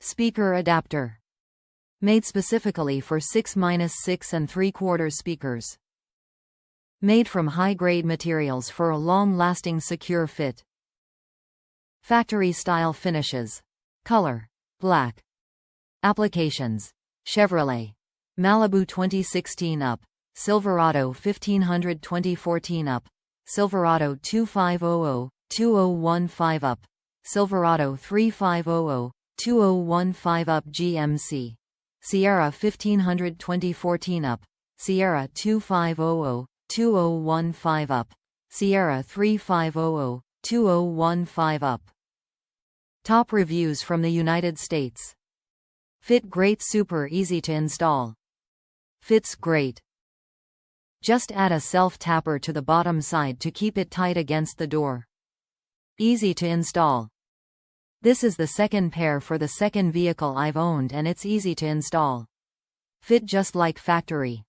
Speaker adapter. Made specifically for 6-6 3/4 speakers. Made from high-grade materials for a long-lasting secure fit. Factory-style finishes. Color: black. Applications: Chevrolet Malibu 2016 up, Silverado 1500 2014 up, Silverado 2500 2015 up, Silverado 3500 2015 up, GMC Sierra 1500 2014 up, Sierra 2500 2015 up, Sierra 3500 2015 up. Top reviews from the United States. Fit great, super easy to install. Fits great. Just add a self-tapper to the bottom side to keep it tight against the door. Easy to install. This is the second pair for the second vehicle I've owned and it's easy to install. Fit just like factory.